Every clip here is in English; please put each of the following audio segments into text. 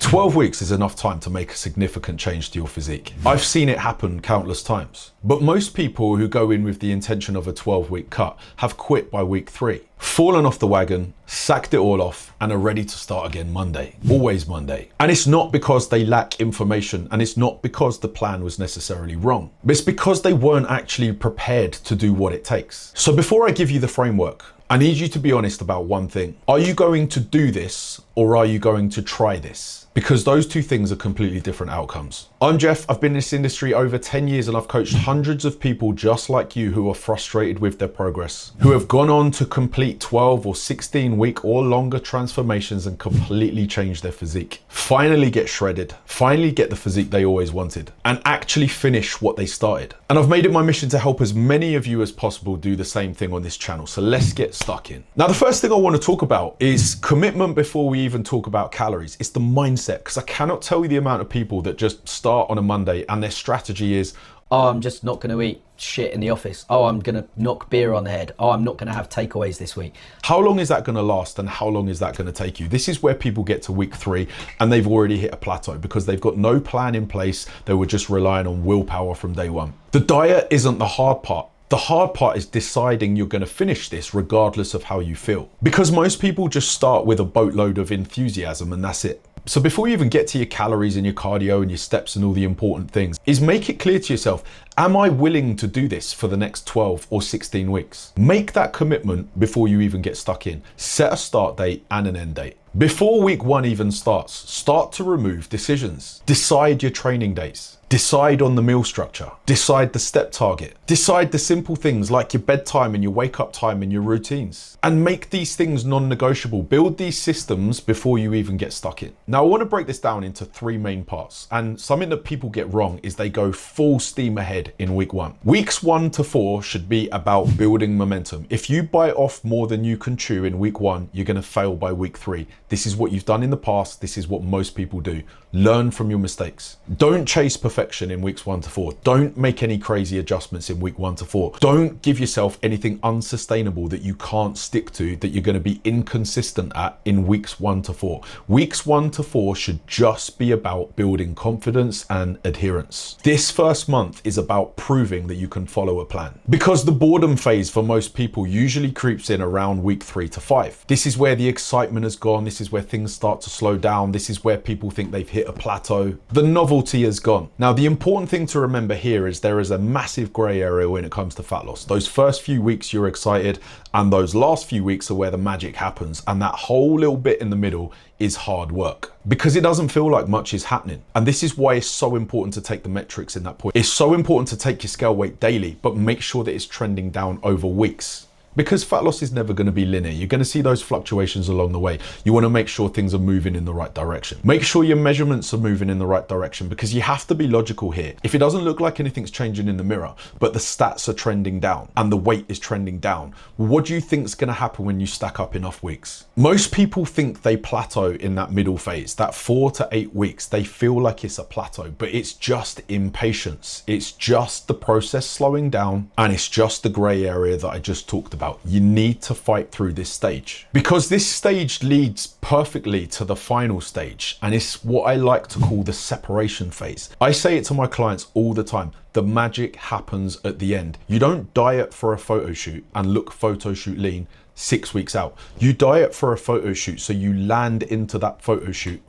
12 weeks is enough time to make a significant change to your physique. I've seen it happen countless times, but most people who go in with the intention of a 12-week cut have quit by week 3, fallen off the wagon, sacked it all off, and are ready to start again Monday, always Monday. And it's not because they lack information, and it's not because the plan was necessarily wrong, but it's because they weren't actually prepared to do what it takes. So before I give you the framework, I need you to be honest about one thing. Are you going to do this, or are you going to try this? Because those two things are completely different outcomes. I'm Jeff, I've been in this industry over 10 years and I've coached hundreds of people just like you who are frustrated with their progress, who have gone on to complete 12 or 16 week or longer transformations and completely change their physique. Finally get shredded, finally get the physique they always wanted, and actually finish what they started. And I've made it my mission to help as many of you as possible do the same thing on this channel. So let's get stuck in. Now, the first thing I want to talk about is commitment before we even talk about calories. It's the mindset, because I cannot tell you the amount of people that just start on a Monday and their strategy is, oh, I'm just not going to eat shit in the office. Oh, I'm going to knock beer on the head. Oh, I'm not going to have takeaways this week. How long is that going to last and how long is that going to take you? This is where people get to week 3 and they've already hit a plateau because they've got no plan in place. They were just relying on willpower from day one. The diet isn't the hard part. The hard part is deciding you're going to finish this regardless of how you feel. Because most people just start with a boatload of enthusiasm and that's it. So before you even get to your calories and your cardio and your steps and all the important things, is make it clear to yourself, am I willing to do this for the next 12 or 16 weeks? Make that commitment before you even get stuck in. Set a start date and an end date. Before week 1 even starts, start to remove decisions. Decide your training days. Decide on the meal structure. Decide the step target. Decide the simple things like your bedtime and your wake up time and your routines. And make these things non-negotiable. Build these systems before you even get stuck in. Now, I want to break this down into 3 main parts. And something that people get wrong is they go full steam ahead in week 1. Weeks 1 to 4 should be about building momentum. If you bite off more than you can chew in week 1, you're going to fail by week 3. This is what you've done in the past. This is what most people do. Learn from your mistakes. Don't chase perfection in weeks 1 to 4. Don't make any crazy adjustments in week 1 to 4. Don't give yourself anything unsustainable that you can't stick to, that you're going to be inconsistent at in weeks 1 to 4. Weeks 1 to 4 should just be about building confidence and adherence. This first month is about proving that you can follow a plan. Because the boredom phase for most people usually creeps in around week 3 to 5. This is where the excitement has gone. This is where things start to slow down. This is where people think they've hit a plateau. The novelty has gone. Now, the important thing to remember here is there is a massive gray area when it comes to fat loss. Those first few weeks you're excited, and those last few weeks are where the magic happens. And that whole little bit in the middle is hard work because it doesn't feel like much is happening. And this is why it's so important to take the metrics in that point. It's so important to take your scale weight daily, but make sure that it's trending down over weeks. Because fat loss is never going to be linear. You're going to see those fluctuations along the way. You want to make sure things are moving in the right direction. Make sure your measurements are moving in the right direction because you have to be logical here. If it doesn't look like anything's changing in the mirror, but the stats are trending down and the weight is trending down, what do you think is going to happen when you stack up enough weeks? Most people think they plateau in that middle phase, that 4 to 8 weeks. They feel like it's a plateau, but it's just impatience. It's just the process slowing down, and it's just the gray area that I just talked about. You need to fight through this stage because this stage leads perfectly to the final stage, and it's what I like to call the separation phase. I say it to my clients all the time. The magic happens at the end. You don't diet for a photo shoot and look photo shoot lean 6 weeks out. You diet for a photo shoot so you land into that photo shoot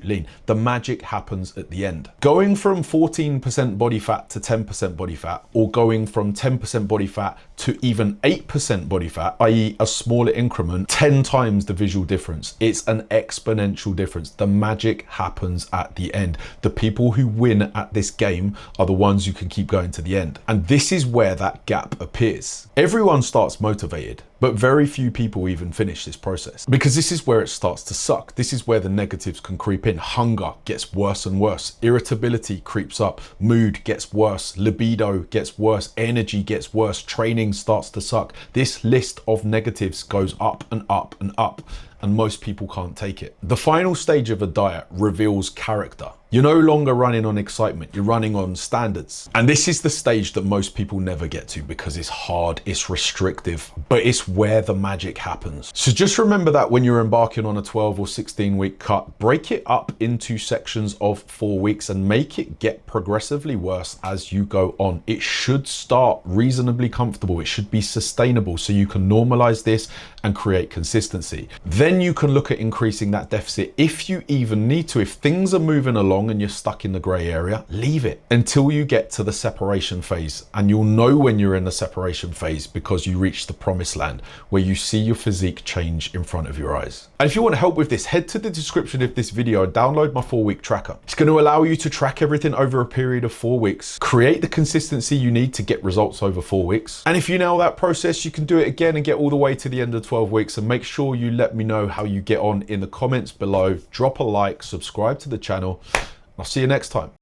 lean. The magic happens at the end. Going from 14% body fat to 10% body fat, or going from 10% body fat to even 8% body fat, i.e. a smaller increment, 10 times the visual difference. It's an exponential difference. The magic happens at the end. The people who win at this game are the ones who can keep going to the end. And this is where that gap appears. Everyone starts motivated, but very few people even finish this process because this is where it starts to suck. This is where the negatives can creep in. Hunger gets worse and worse. Irritability creeps up. Mood gets worse. Libido gets worse. Energy gets worse. Training starts to suck. This list of negatives goes up and up and up. and most people can't take it. The final stage of a diet reveals character. You're no longer running on excitement, you're running on standards. And this is the stage that most people never get to because it's hard, it's restrictive, but it's where the magic happens. So just remember that when you're embarking on a 12 or 16 week cut, break it up into sections of 4 weeks and make it get progressively worse as you go on. It should start reasonably comfortable, it should be sustainable so you can normalize this and create consistency. Then you can look at increasing that deficit if you even need to. If things are moving along and you're stuck in the gray area, leave it until you get to the separation phase. And you'll know when you're in the separation phase because you reach the promised land where you see your physique change in front of your eyes. And if you want help with this, head to the description of this video and download my 4-week tracker. It's going to allow you to track everything over a period of 4 weeks, create the consistency you need to get results over 4 weeks. And if you nail that process, you can do it again and get all the way to the end of 12 weeks. And make sure you let me know how you get on in the comments below. Drop a like, subscribe to the channel. I'll see you next time.